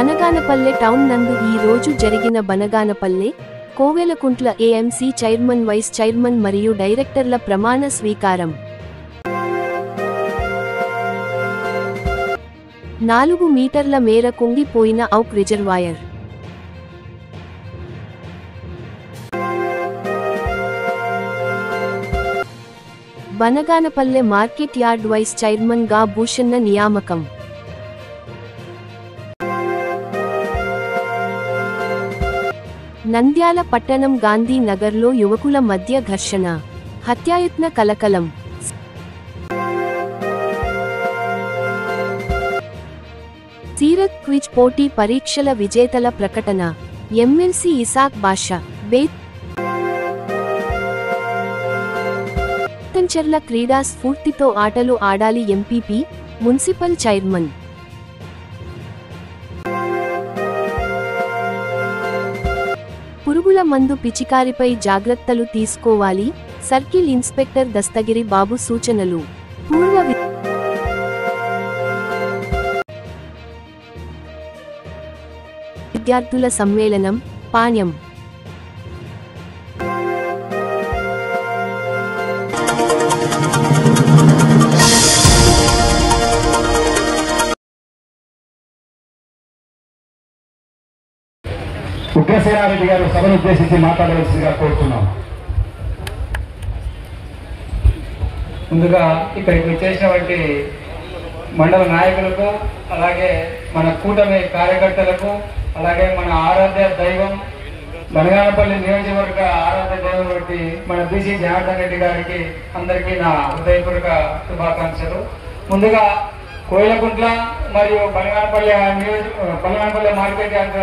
Banaganapalle town నందు ఈ రోజు జరిగిన Banaganapalle Koilkuntla AMC chairman, vice chairman మరియు డైరెక్టర్ల ప్రమాణ స్వీకారం. 4 మీటర్ల మేర కుంగిపోయిన Owk reservoir. Banaganapalle market yard vice chairman గా భూషన్న నియామకం. నంద్యాల పట్టణం గాంధీ నగర్లో యువకుల మధ్య ఘర్షణ, హత్యాయత్న కలకలం. సీరత్ క్విజ్ పోటీ పరీక్షల విజేతల ప్రకటన. ఎమ్మెల్సీ ఇసాక్ బాషా. బేతంచెర్ల క్రీడా స్ఫూర్తితో ఆటలు ఆడాలి ఎంపీపీ, మున్సిపల్ చైర్మన్. పురుగుల మందు పిచికారిపై జాగ్రత్తలు తీసుకోవాలి, సర్కిల్ ఇన్స్పెక్టర్ దస్తగిరి బాబు సూచనలు. పూర్వ విద్యార్థుల సమ్మేళనం, పాణ్యం. ఉగ్రసేనారెడ్డి గారు సభను ఉద్దేశించి మాట్లాడవలసిందిగా కోరుతున్నాం. ముందుగా ఇక్కడికి వచ్చేసినటువంటి మండల నాయకులకు, అలాగే మన కూటమి కార్యకర్తలకు, అలాగే మన ఆరాధ్య దైవం బనగానపల్లి నియోజకవర్గ ఆరాధ్య దైవం బట్టి మన బీసీ జనార్దన్ రెడ్డి గారికి అందరికీ నా హృదయపూర్వక శుభాకాంక్షలు. ముందుగా కోవెలకుంట్ల మరియు బనగానపల్లి మార్కెట్ యార్డ్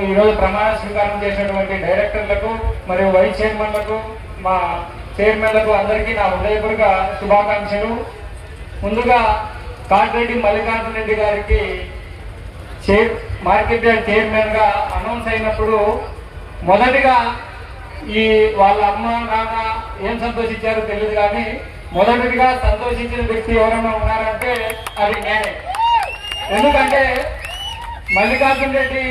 ఈరోజు ప్రమాణ స్వీకారం చేసినటువంటి డైరెక్టర్లకు మరియు వైస్ చైర్మన్లకు, మా చైర్మన్లకు అందరికీ నా హృదయపూర్వక శుభాకాంక్షలు. ముందుగా కాటిరెడ్డి మల్లికార్జున రెడ్డి గారికి మార్కెట్ యార్డ్ చైర్మన్ గా అనౌన్స్ అయినప్పుడు మొదటిగా వాళ్ళ అమ్మ నాన్న ఏం సంతోషించారో తెలియదు, కానీ మొదటిగా సంతోషించిన వ్యక్తి ఎవరైనా ఉన్నారంటే అది నేనే. ఎందుకంటే మల్లికార్జున రెడ్డి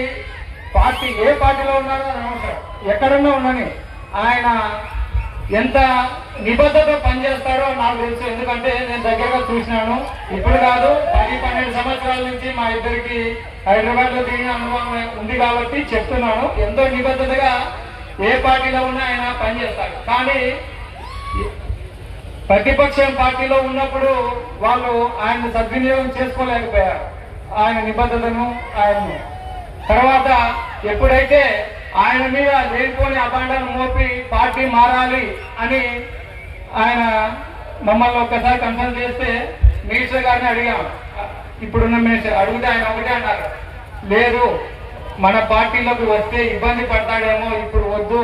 పార్టీ ఏ పార్టీలో ఉన్నాడో అనవసరం, ఎక్కడన్నా ఉన్నాని ఆయన ఎంత నిబద్ధత పనిచేస్తాడో నాకు తెలుసు. ఎందుకంటే నేను దగ్గరగా చూసినాను. ఇప్పుడు కాదు, 10-12 సంవత్సరాల నుంచి మా ఇద్దరికి హైదరాబాద్ లో తిరిగిన అనుభవం ఉంది కాబట్టి చెప్తున్నాను. ఎంతో నిబద్ధతగా ఏ పార్టీలో ఉన్నా ఆయన పనిచేస్తాడు. కానీ ప్రతిపక్షం పార్టీలో ఉన్నప్పుడు వాళ్ళు ఆయన సద్వినియోగం చేసుకోలేకపోయారు, ఆయన నిబద్ధతను. తర్వాత ఎప్పుడైతే ఆయన మీద లేనిపోని అభాండాలు మోపి పార్టీ మారాలి అని ఆయన మమ్మల్ని ఒక్కసారి కన్సల్ట్ చేస్తే మినిస్టర్ గారిని అడిగాం. ఇప్పుడున్న మినిస్టర్ అడిగితే ఆయన ఒకటే అన్నారు, లేదు మన పార్టీలోకి వస్తే ఇబ్బంది పడతాడేమో, ఇప్పుడు వద్దు,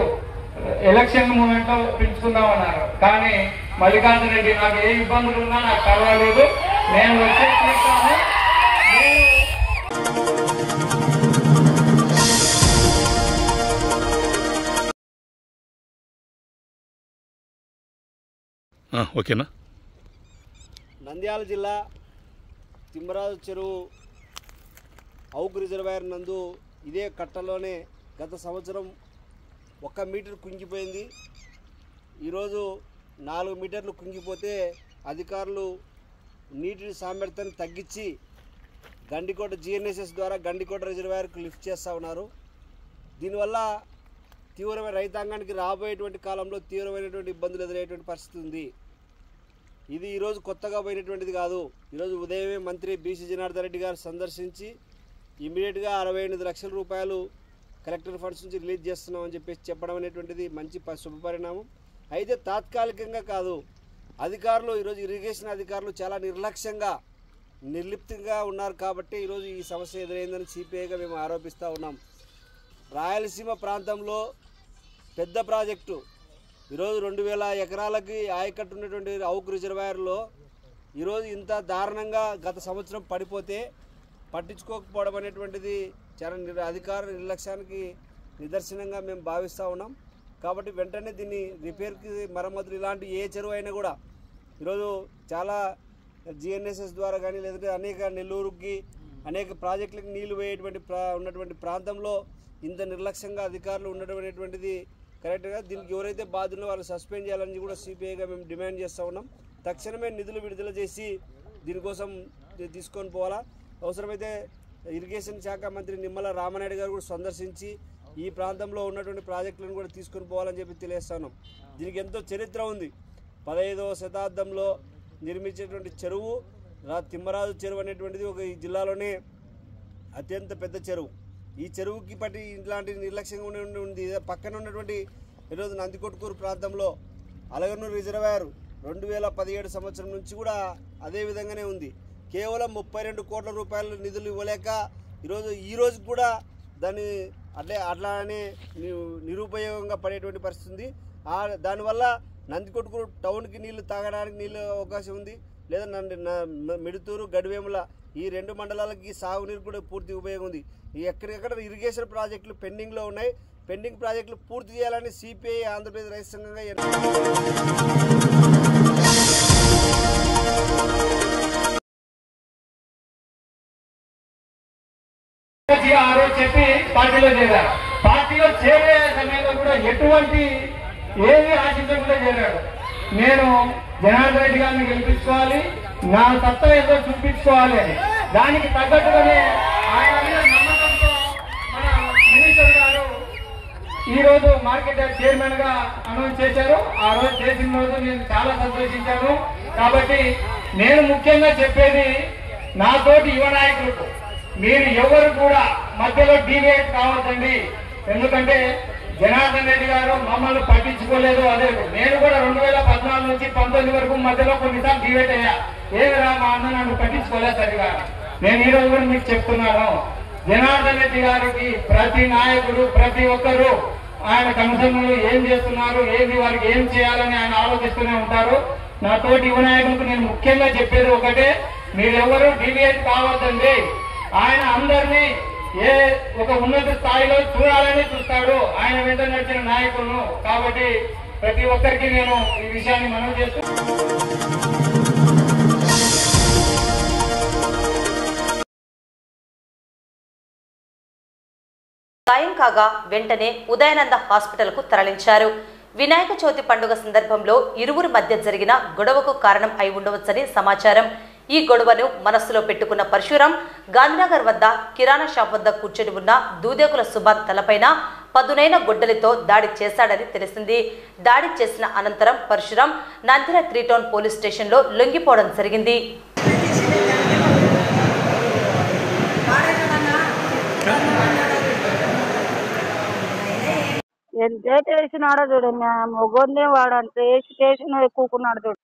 ఎలక్షన్ మూమెంట్ లో పిలుచుకుందాం అన్నారు. కానీ మల్లికార్జున రెడ్డి నాకు ఏ ఇబ్బందులు ఉన్నా నాకు పర్వాలేదు, నేను వచ్చే తీస్తాను. ఓకేనా. నంద్యాల జిల్లా తిమ్మరాజు చెరువు ఔక్ రిజర్వాయర్ నందు ఇదే కట్టలోనే గత సంవత్సరం 1 మీటర్ కుంగిపోయింది. ఈరోజు 4 మీటర్లు కుంగిపోతే అధికారులు నీటి సామర్థ్యాన్ని తగ్గించి గండికోట జిఎన్ఎస్ఎస్ ద్వారా గండికోట రిజర్వాయర్కు లిఫ్ట్ చేస్తూ ఉన్నారు. దీనివల్ల తీవ్రమైన రైతాంగానికి రాబోయేటువంటి కాలంలో తీవ్రమైనటువంటి ఇబ్బందులు ఎదురయ్యేటువంటి పరిస్థితి ఉంది. ఇది ఈరోజు కొత్తగా పోయినటువంటిది కాదు. ఈరోజు ఉదయమే మంత్రి బీసీ జనార్దన్ రెడ్డి గారు సందర్శించి ఇమీడియట్గా 68 లక్షల రూపాయలు కలెక్టర్ ఫండ్స్ నుంచి రిలీజ్ చేస్తున్నామని చెప్పడం అనేటువంటిది మంచి శుభపరిణామం. అయితే తాత్కాలికంగా కాదు, అధికారులు ఈరోజు ఇరిగేషన్ అధికారులు చాలా నిర్లిప్తంగా ఉన్నారు కాబట్టి ఈరోజు ఈ సమస్య ఎదురైందని సిపిఐగా మేము ఆరోపిస్తూ ఉన్నాం. రాయలసీమ ప్రాంతంలో పెద్ద ప్రాజెక్టు ఈరోజు 2000 ఎకరాలకి ఆయకట్టు ఉన్నటువంటి ఔక్ రిజర్వాయర్లో ఈరోజు ఇంత దారుణంగా గత సంవత్సరం పడిపోతే పట్టించుకోకపోవడం అనేటువంటిది చాలా అధికార నిర్లక్ష్యానికి నిదర్శనంగా మేము భావిస్తూ ఉన్నాం. కాబట్టి వెంటనే దీన్ని రిపేర్కి మరమ్మతులు ఇలాంటి ఏ చెరువు అయినా కూడా ఈరోజు చాలా జిఎన్ఎస్ఎస్ ద్వారా కానీ లేదంటే అనేక నెల్లూరుకి అనేక ప్రాజెక్టులకు నీళ్లు వేయేటువంటి ఉన్నటువంటి ప్రాంతంలో ఇంత నిర్లక్ష్యంగా అధికారులు ఉండడం అనేటువంటిది కరెక్ట్గా. దీనికి ఎవరైతే బాధ్యులో వాళ్ళు సస్పెండ్ చేయాలని కూడా సిపిఐగా మేము డిమాండ్ చేస్తూ ఉన్నాం. తక్షణమే నిధులు విడుదల చేసి దీనికోసం తీసుకొని పోవాలా. అవసరమైతే ఇరిగేషన్ శాఖ మంత్రి నిమ్మల రామానాయుడు గారు కూడా సందర్శించి ఈ ప్రాంతంలో ఉన్నటువంటి ప్రాజెక్టులను కూడా తీసుకొని పోవాలని చెప్పి తెలియజేస్తున్నాం. దీనికి ఎంతో చరిత్ర ఉంది. 15వ శతాబ్దంలో నిర్మించేటువంటి చెరువు తిమ్మరాజు చెరువు అనేటువంటిది ఒక ఈ జిల్లాలోనే అత్యంత పెద్ద చెరువు. ఈ చెరువుకి పట్టి ఇట్లాంటి నిర్లక్ష్యంగా ఉంది. పక్కన ఉన్నటువంటి ఈరోజు నందికొట్కూరు ప్రాంతంలో అలగనూరు రిజర్వాయర్ 2017 సంవత్సరం నుంచి కూడా అదే విధంగానే ఉంది. కేవలం 32 కోట్ల రూపాయల నిధులు ఇవ్వలేక ఈరోజు కూడా దాన్ని అట్లానే నిరుపయోగంగా పడేటువంటి పరిస్థితి ఉంది. దానివల్ల నందికొట్కూరు టౌన్కి నీళ్లు తాగడానికి నీళ్ళు అవకాశం ఉంది. లేదా మిడుతూరు గడివేముల ఈ 2 మండలాలకి సాగునీరు కూడా పూర్తి ఉపయోగం ఉంది. ఎక్కడెక్కడ ఇరిగేషన్ ప్రాజెక్టులు పెండింగ్లో ఉన్నాయి. పెండింగ్ ప్రాజెక్టులు పూర్తి చేయాలని సిపిఐ ఆంధ్రప్రదేశ్ రైతు సంఘంగా చెప్పి పార్టీలో చేరారు. పార్టీలో చేరే సమయంలో కూడా ఎటువంటి ఏమీ ఆశించకుండా చేరాడు. నేను జనార్దన్ రెడ్డి గారిని గెలిపించుకోవాలి, నా సత్తా ఏదో చూపించుకోవాలి అని దానికి తగ్గట్టుగానే ఆయన మీద నమ్మకంతో మన మినిస్టర్ గారు ఈ రోజు మార్కెట్ చైర్మన్ గా అనౌన్స్ చేశారు. ఆ రోజు చేసిన రోజు నేను చాలా సంతోషించాను. కాబట్టి నేను ముఖ్యంగా చెప్పేది నాతోటి యువ నాయకులకు, మీరు ఎవరు కూడా మధ్యలో డీవియేట్ కావద్దండి. ఎందుకంటే జనార్దన్ రెడ్డి గారు మమ్మల్ని పట్టించుకోలేదు. అదే నేను కూడా 2014 నుంచి 19 వరకు మధ్యలో కొన్నిసార్లు డివేట్ అయ్యా. ఏమిరా మా అన్న నన్ను పట్టించుకోలేదు సరిగా. నేను ఈ రోజు కూడా మీకు చెప్తున్నాను, జనార్దన్ రెడ్డి గారికి ప్రతి నాయకుడు ప్రతి ఒక్కరు ఆయన కమిషన్లు ఏం చేస్తున్నారు, ఏది వారికి ఏం చేయాలని ఆయన ఆలోచిస్తూనే ఉంటారు. నా తోటి యువ నాయకులకు నేను ముఖ్యంగా చెప్పేది ఒకటే, మీరెవరూ డివియేట్ కావద్దండి. ఆయన అందరినీ ఒక ఉన్నత స్థాయిలో చూడాలని చూస్తాడు ఆయన వెంట నడిచిన నాయకులను. కాబట్టి ప్రతి ఒక్కరికి నేను ఈ విషయాన్ని మనవి చేస్తూ గాయం కాగా వెంటనే ఉదయానంద హాస్పిటల్ కు తరలించారు. వినాయక చవితి పండుగ సందర్భంలో ఇరువురి మధ్య జరిగిన గొడవకు కారణం అయి ఉండవచ్చని సమాచారం. ఈ గొడవను మనస్సులో పెట్టుకున్న పరశురాం గాంధీనగర్ వద్ద కిరాణా షాప్ వద్ద కూర్చొని ఉన్న దూదేకుల సుభాన్ తలపైన పదునైన గొడ్డలితో దాడి చేశాడని తెలిసింది. దాడి చేసిన అనంతరం పరశురాం నంద్యాల 3 టౌన్ పోలీస్ స్టేషన్లో లొంగిపోవడం జరిగింది. ఎంత వేసినాడో చూడండి, మొగోన్నే వాడు అంత వేసి కూకున్నాడు చూడు.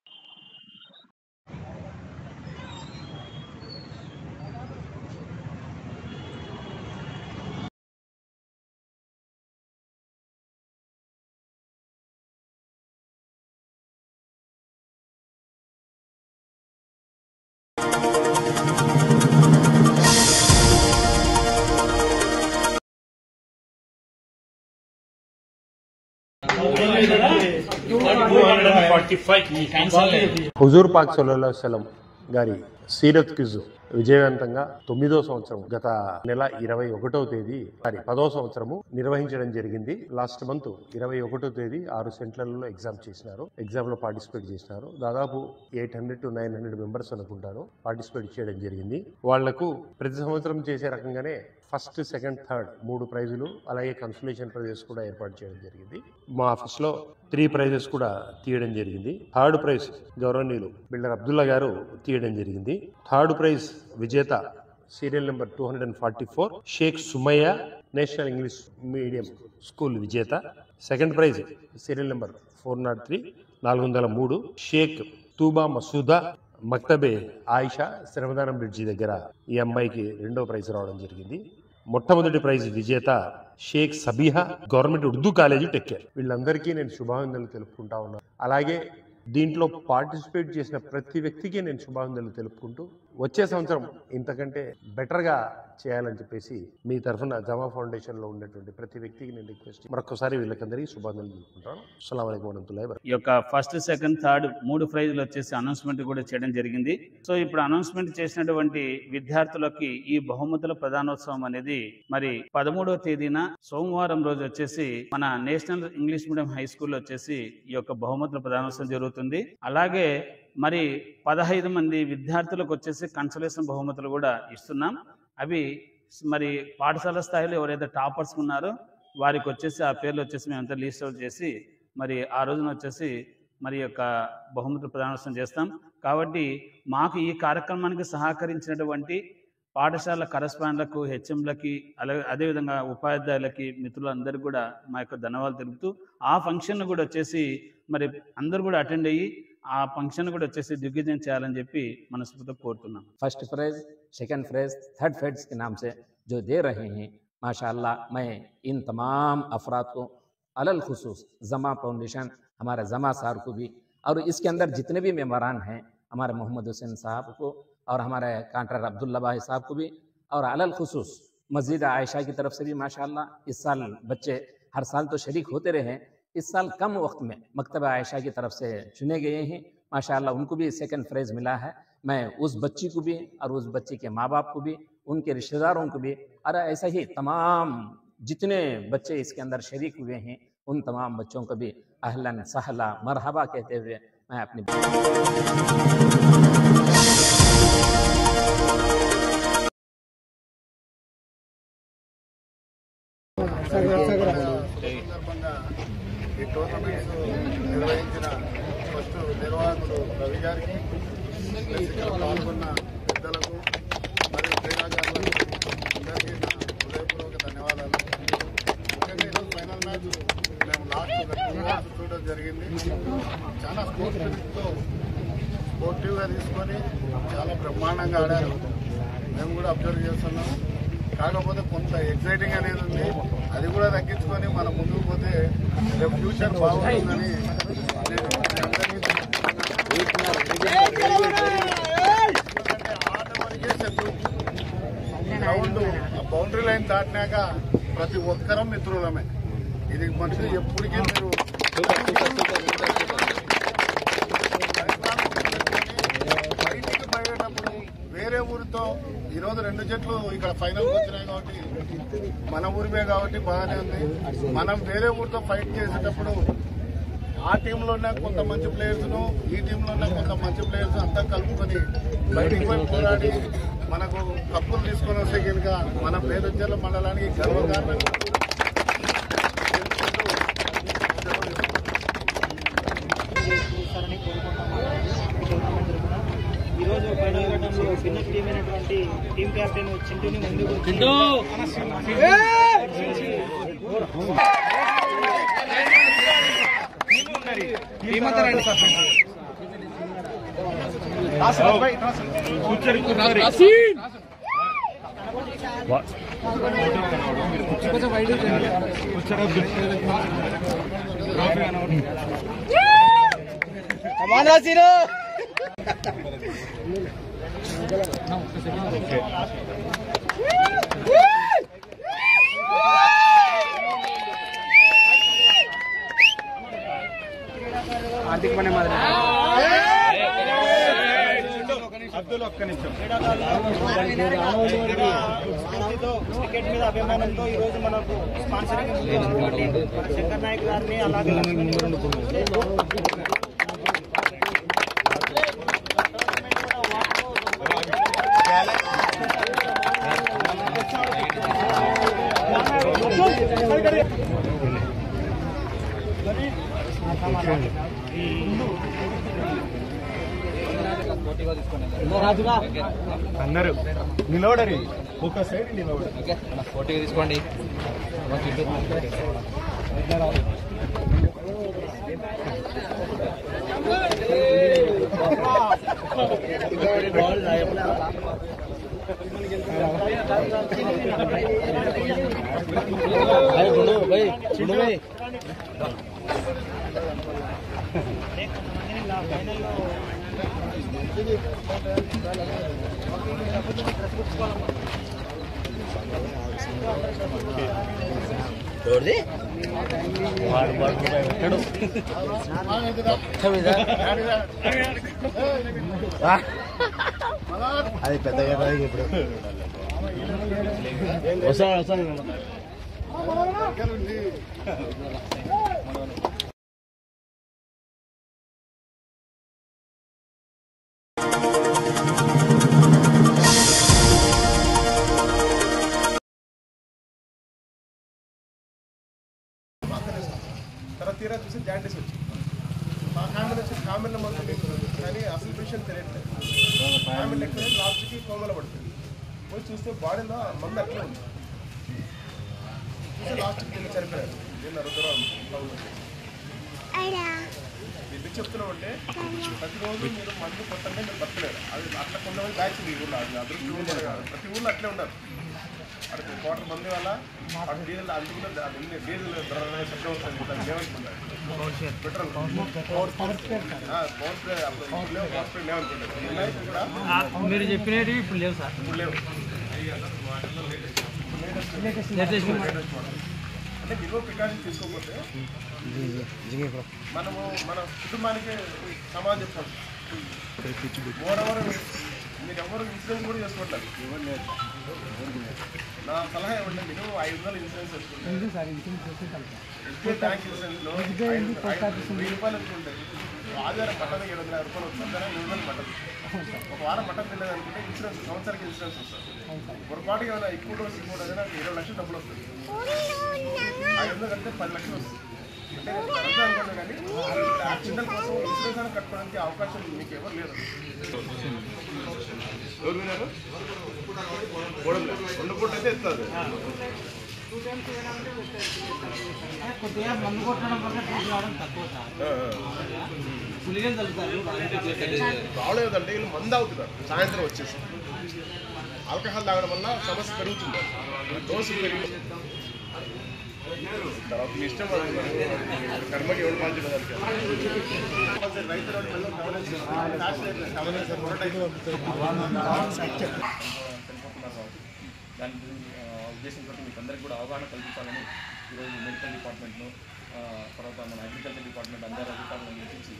హుజూర్ పాక్ సల్లల్లాహు అలైహి వసల్లం గారి సీరత్ క్విజ్ విజయవంతంగా 9వ సంవత్సరం గత నెల 21వ తేదీ 10వ సంవత్సరము నిర్వహించడం జరిగింది. లాస్ట్ మంత్ 21వ తేదీ 6 సెంటర్లలో ఎగ్జామ్ చేసినారు. ఎగ్జామ్ లో పార్టిసిపేట్ చేసినారు. దాదాపు 800 to 900 మెంబర్స్ అనుకుంటారు పార్టిసిపేట్ చేయడం జరిగింది. వాళ్లకు ప్రతి సంవత్సరం చేసే రకంగానే ఫస్ట్, సెకండ్, థర్డ్ 3 ప్రైజులు, అలాగే కన్సలేషన్ ప్రైజెస్ కూడా ఏర్పాటు చేయడం జరిగింది. మా ఆఫీస్ లో 3 ప్రైజెస్ కూడా తీయడం జరిగింది. థర్డ్ ప్రైజ్ గౌరవనీయులు బిల్డర్ అబ్దుల్లా గారు తీయడం జరిగింది. థర్డ్ ప్రైజ్ విజేత serial number 244 Shaik Sumayya national English medium school విజేత. Second prize serial number 403 403 Shaik Tooba Masooda Maktabe Ayesha శ్రమదానం బ్రిడ్జి దగ్గర ఈ అమ్మాయికి 2వ ప్రైజ్ రావడం జరిగింది. మొట్టమొదటి ప్రైజ్ విజేత షేక్ సబీహా గవర్నమెంట్ ఉర్దూ కాలేజీ టెక్కేర్. వీళ్ళందరికీ నేను శుభాభినందనలు తెలుపుకుంటా ఉన్నాను. అలాగే దీంట్లో పార్టిసిపేట్ చేసిన ప్రతి వ్యక్తికి నేను శుభాకాంక్షలు తెలుపుకుంటూ వచ్చే సంవత్సరం ఇంతకంటే బెటర్గా చేయాలని చెప్పేసి మీ తరఫున జమా ఫౌండేషన్లో ఉన్నటువంటి ప్రతి వ్యక్తికి నేను రిక్వెస్ట్ మరొకసారి వీళ్ళకందరికీ శుభాకాంక్షలు తెలుపుకుంటాను. అస్సలాము అలైకుం వరహ్మతుల్లాహి వబరకాతుహు. ఈ యొక్క ఫస్ట్, సెకండ్, థర్డ్ 3 ప్రైజులు వచ్చేసి అనౌన్స్మెంట్ కూడా చేయడం జరిగింది. సో ఇప్పుడు అనౌన్స్మెంట్ చేసినటువంటి విద్యార్థులకి ఈ బహుమతుల ప్రధానోత్సవం అనేది మరి 13వ తేదీన సోమవారం రోజు వచ్చేసి మన నేషనల్ ఇంగ్లీష్ మీడియం హై స్కూల్లో వచ్చేసి ఈ యొక్క బహుమతుల ప్రధానోత్సవం జరుగుతుంది. అలాగే మరి 15 మంది విద్యార్థులకు వచ్చేసి కన్సలేషన్ బహుమతులు కూడా ఇస్తున్నాం. అవి మరి పాఠశాల స్థాయిలో ఎవరైతే టాపర్స్ ఉన్నారో వారికి వచ్చేసి ఆ పేర్లు వచ్చేసి మేమంతా లిస్ట్ అవుట్ చేసి మరి ఆ రోజున వచ్చేసి మరి యొక్క బహుమతుల ప్రదానోత్సవం చేస్తాం. కాబట్టి మాకు ఈ కార్యక్రమానికి సహకరించినటువంటి పాఠశాల కరస్పాండ్లకు, హెచ్ఎంలకి, అలాగే అదేవిధంగా ఉపాధ్యాయులకి, మిత్రులందరికీ కూడా మా యొక్క ధన్యవాదాలు తెలుపుతూ ఆ ఫంక్షన్ కూడా వచ్చేసి మరి అందరూ కూడా అటెండ్ అయ్యి ఆ ఫంక్షన్ కూడా వచ్చేసి దిగ్విజయం చేయాలని చెప్పి మనస్ఫూర్తిగా కోరుతున్నాం. First phrase, second phrase, third phrase के नाम से जो दे रहे हैं, माशाअल्लाह मैं इन तमाम अफराद को अलल खुसूस जमा फाउंडेशन, हमारे जमा साहब को भी, और इसके अंदर जितने भी मेम्बरान हैं हमारे मोहम्मद हुसैन साहब को और हमारे कांट्राक्टर अब्दुल्ला भाई साहब को भी, और अलल खुसूस मस्जिद आयशा की तरफ से भी माशाअल्लाह इस साल बच्चे हर साल तो शरीक होते रहे हैं, इस साल कम वक्त में मकतबा आयशा की तरफ से चुने गए हैं माशाअल्लाह, उनको भी सेकंड फ्रेज मिला है। मैं उस बच्ची को भी और उस बच्ची के माँ बाप को भी, उनके रिश्तेदारों को भी, और ऐसा ही तमाम जितने बच्चे इसके अंदर शरीक हुए हैं उन तमाम बच्चों को भी अहलन सहला मरहबा कहते हुए मैं अपनी ఈ టోర్నమెంట్స్ నిర్వహించిన ఫస్ట్ నిర్వాహకుడు రవి గారికి, పాల్గొన్న పెద్దలకు మరియు క్రీడాకారులకు అందరికీ నా హృదయపూర్వక ధన్యవాదాలు. ముఖ్యంగా ఈరోజు ఫైనల్ మ్యాచ్ మేము లాస్ట్ 2 మ్యాచ్ చూడడం జరిగింది. చాలా స్పోర్టివ్గా తీసుకొని చాలా బ్రహ్మాండంగా ఆడారు. మేము కూడా అబ్జర్వ్ చేస్తున్నాం. కాకపోతే కొంత ఎక్సైటింగ్ అనేది ఉంది, అది కూడా తగ్గించుకొని మనం ముందుకు పోతే రేపు ఫ్యూచర్ బాగుంటుందని ఆట వరకే శత్రువు. గ్రౌండ్ బౌండరీ లైన్ దాటినాక ప్రతి ఒక్కరం మిత్రులమే. ఇది మనిషి ఎప్పటికీ మీరు బయటికి బయటప్పుడు వేరే ఊరితో ఈరోజు 2 జట్లు ఇక్కడ ఫైనల్కి వచ్చినాయి కాబట్టి మన ఊరిమే కాబట్టి బాగానే ఉంది. మనం వేరే ఊరితో ఫైట్ చేసేటప్పుడు ఆ టీంలో ఉన్న కొంత మంచి ప్లేయర్స్ను, ఈ టీంలో ఉన్న కొంత మంచి ప్లేయర్స్ అంతా కలుపుకొని బయటికి పోయి పోరాడి మనకు కప్పులు తీసుకొని వస్తే కనుక మన పేదచెర్ల మండలానికి గర్వకారణం. ఈరోజు ఫైనల్ ఘట్టంలో భిన్న టీం అయినటువంటి టీం కెప్టెన్ చింటూని ముందుకు ఆర్థిక పని మాదిరి క్రికెట్ మీద అభిమానంతో ఈ రోజు మనకు స్పాన్సరింగ్ శంకర్ నాయక్ గారిని అలాగే అందరూ నిలవడరి ఒక సైడ్ నిలవడరు. పోటీగా తీసుకోండి. అది పెద్దగా ఇప్పుడు వస్తాను తర్వాత తీరా చూసి జాండీస్ వచ్చింది. మా ఫ్యామిలీ వచ్చి ఫ్యామిలీ మొత్తం కానీ అసలు విషయం తెలియట్లేదు. ఫ్యామిలీ ఎక్కువ లాస్ట్కి కోమల పడుతుంది. పోయి చూస్తే బాడీలో మందు అట్లా ఉంది. చూస్తే లాస్ట్కి తిని చనిపోయారు. నేను రుద్రం ఎందుకు చెప్తున్నామంటే ప్రతిరోజు మీరు మందు కొట్టంటే మీరు బతకలేరు. అది అట్లా కొంతమంది బ్యాచ్ మీ ఊళ్ళో అది అభివృద్ధి ఊళ్ళో కాదు, ప్రతి ఊళ్ళో అట్లే ఉన్నారు. అక్కడ క్వార్టర్ మంది వల్ల అటు డీజిల్ అందుకున్న డీజిల్ శబ్దం వస్తుంది. దాన్ని ఏమనుకుంటారు పెట్రోల్ పవర్ స్ప్రే లేవనుకుంటారు. మీరు చెప్పినవి ఇప్పుడు లేవు సార్, ఇప్పుడు లేవు. అంటే నిల్వ ప్రికాషన్ తీసుకోకపోతే మనము మన కుటుంబానికి సమాధానం చెప్పాలి. మోరవర్ మీరు ఎవరు ఇన్సూరెన్స్ కూడా చేసుకోవట్లేదు. నా సలహా ఏమంటే మీరు 500 ఇన్సూరెన్స్ వేసుకుంటారు. ఎస్బీఐ బ్యాంక్ ఇన్సూరెన్స్లో 1000 రూపాయలు ఉంటుంది. ఆధారం మటన్ 700 రూపాయలు వస్తుంది. 700 మటన్ ఒక వారం మటన్ తినలేదనుకుంటే ఇన్సూరెన్స్ సంవత్సరానికి ఇన్సూరెన్స్ వస్తుంది. పొరపాటు ఏమైనా ఎక్కువ రోజు ఎక్కువ ఏదైనా 20 లక్షలు డబ్బులు వస్తుంది. 500 కంటే 10 లక్షలు వస్తుంది. అంటే అర్థం అనుకున్నా కానీ యాక్సిడెంట్ కోసం ఇన్సూరెన్స్ అని కట్టుకోవడానికి అవకాశం మీకు ఎవరు లేదు. ఎవరు విన్నారు? 2 పూట అయితే ఎత్తారు. కొద్దిగా మందు కొట్టడం వల్ల రావడం తక్కువ రావలేదంటే వీళ్ళు మందు అవుతున్నారు. సాయంత్రం వచ్చేసి ఆల్కహాల్ తాగడం వల్ల సమస్య పెరుగుతుంది. డోసు పెరిగి తర్వాత మీ ఇష్టం కర్మకి ఎవరు బాధ్యత రైతు దాని ఉద్దేశంతో మీకు అందరికీ కూడా అవగాహన కల్పించాలని ఈరోజు మెడికల్ డిపార్ట్మెంట్ను తర్వాత మన అగ్రికల్చర్ డిపార్ట్మెంట్ అందరూ అధికారులను నిలిపించి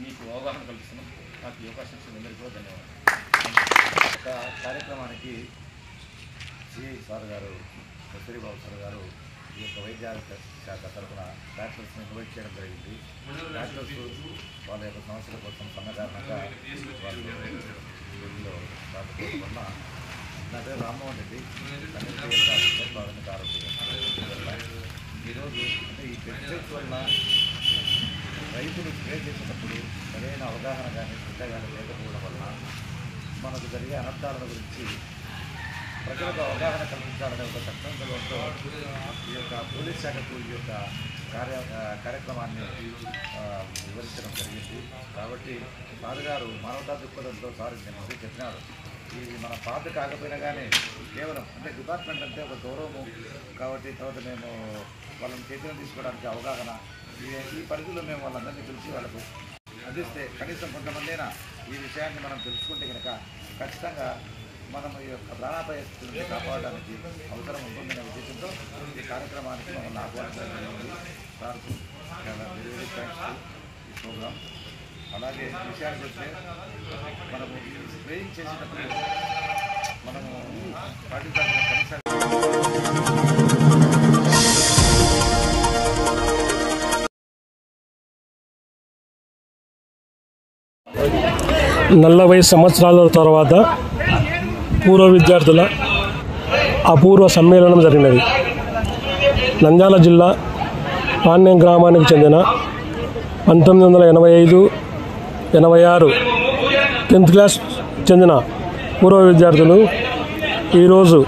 మీకు అవగాహన కల్పిస్తున్నాం. నాకు ఈ అవకాశం ఇచ్చిన అందరికీ కూడా ధన్యవాదాలు. ఒక కార్యక్రమానికి సిఐ సార్ గారు కస్తూరిబాబు సార్ గారు ఈ యొక్క వైద్య శాఖ తరఫున డాక్టర్స్ని ఇన్వైట్ చేయడం జరిగింది. డాక్టర్స్ వాళ్ళ యొక్క సమస్యల కోసం సన్నకారణంగా వాళ్ళు ఢిల్లీలో రాకపోవడం వల్ల నా పేరు రామ్మోహన్ రెడ్డి, ప్రాథమిక ఆరోగ్య ఈరోజు అంటే ఈ పెస్టిసైడ్స్ వల్ల రైతులు స్ప్రే చేసినప్పుడు సరైన అవగాహన కానీ శ్రద్ధ కానీ లేకపోవడం వల్ల మనకు జరిగే అనర్థాల గురించి ప్రజలకు అవగాహన కల్పించాలనే ఒక సంకల్పంతో ఈ యొక్క పోలీస్ శాఖకు ఈ యొక్క కార్యక్రమాన్ని వివరించడం జరిగింది. కాబట్టి సార్ గారు మానవతా దృక్పథంతో సార్ నేను మరీ చెప్పినారు, ఇది మన పాత కాకపోయినా కానీ కేవలం అంటే డిపార్ట్మెంట్ అంటే ఒక గౌరవము కాబట్టి తర్వాత మేము వాళ్ళని చేతిలో తీసుకోవడానికి అవగాహన ఈ పరిధిలో మేము వాళ్ళందరినీ పిలిచి వాళ్ళకు అందిస్తే కనీసం కొంతమంది అయినా ఈ విషయాన్ని మనం తెలుసుకుంటే కనుక ఖచ్చితంగా మనం ఈ యొక్క ప్రాణాపాయ స్థితిని కాపాడడానికి అవసరం ఉంటుందనే ఉద్దేశంతో ఈ కార్యక్రమానికి మమ్మల్ని ఆహ్వానించడం జరిగింది. సార్కు వెరీ వెరీ థ్యాంక్స్ ఈ ప్రోగ్రామ్. అలాగే విషయానికి వస్తే మనము ఈ స్ప్రేయింగ్ చేసేటప్పుడు మనము పాటించాల్సిన కనీస నలభై సంవత్సరాల తర్వాత పూర్వ విద్యార్థుల అపూర్వ సమ్మేళనం జరిగినది. నంద్యాల జిల్లా పాణ్యం గ్రామానికి చెందిన 1985-86 10th క్లాస్ చెందిన పూర్వ విద్యార్థులు ఈరోజు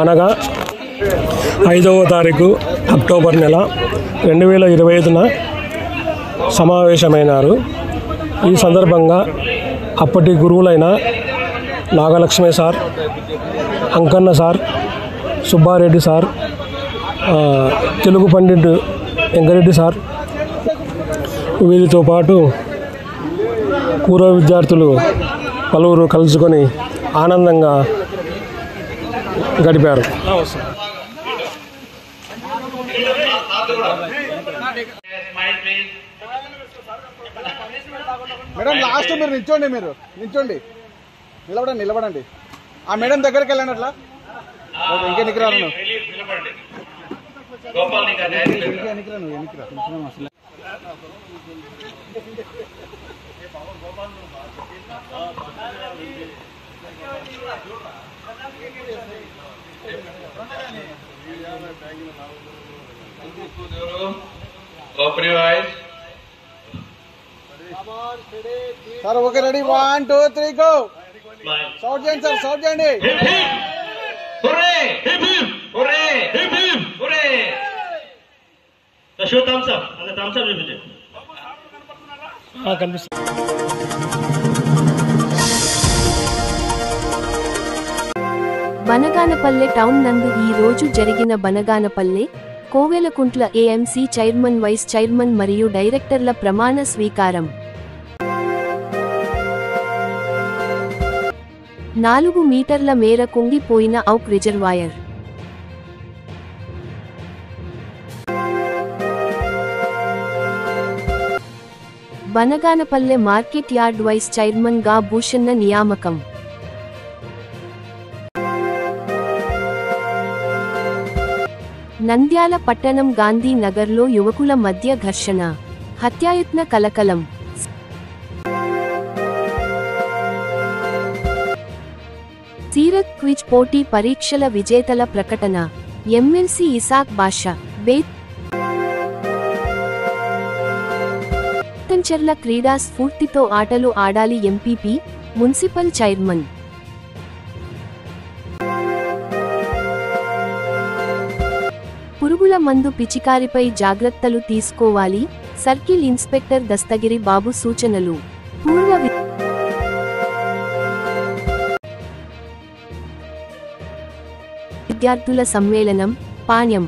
అనగా 5వ తారీఖు అక్టోబర్ నెల 2025న సమావేశమైనారు. ఈ సందర్భంగా అప్పటి గురువులైన Nagalakshmi sir, Ankanna sir, Subbareddy sir, Telugu పండిట్ వెంకరెడ్డి సార్, వీరితో పాటు పూర్వ విద్యార్థులు పలువురు కలుసుకొని ఆనందంగా గడిపారు. మేడం లాస్ట్ మీరు నిల్చోండి నిలబడండి ఆ మేడం దగ్గరికి వెళ్ళండి అట్లా ఇంకా ఎన్నికరా sir okay ready 1 2 3 go shout చేయండి సార్ షౌట్ చేయండి బనగానపల్లె టౌన్ నందు ఈ రోజు జరిగిన Banaganapalle Koilkuntla AMC chairman vice chairman మరియు డైరెక్టర్ల ప్రమాణ స్వీకారం. 4 మీటర్ల మేర కుంగిపోయిన Owk reservoir. Banaganapalle market yard vice chairman గా భూషన్న నియామకం. నంద్యాల పట్టణం గాంధీ నగర్లో యువకుల మధ్య ఘర్షణ, హత్యాయత్న కలకలం. సీరత్ క్విజ్ పోటీ పరీక్షల విజేతల ప్రకటన. ఎమ్మెల్సీ ఇసాక్ బాషా. బేతంచెర్ల క్రీడా స్ఫూర్తితో ఆటలు ఆడాలి ఎంపీపీ, మున్సిపల్ చైర్మన్. పురుగుల మందు పిచికారిపై జాగ్రత్తలు తీసుకోవాలి, సర్కిల్ ఇన్స్పెక్టర్ దస్తగిరి బాబు సూచనలు. పూర్వ విద్యార్థుల సమ్మేళనం, పాణ్యం.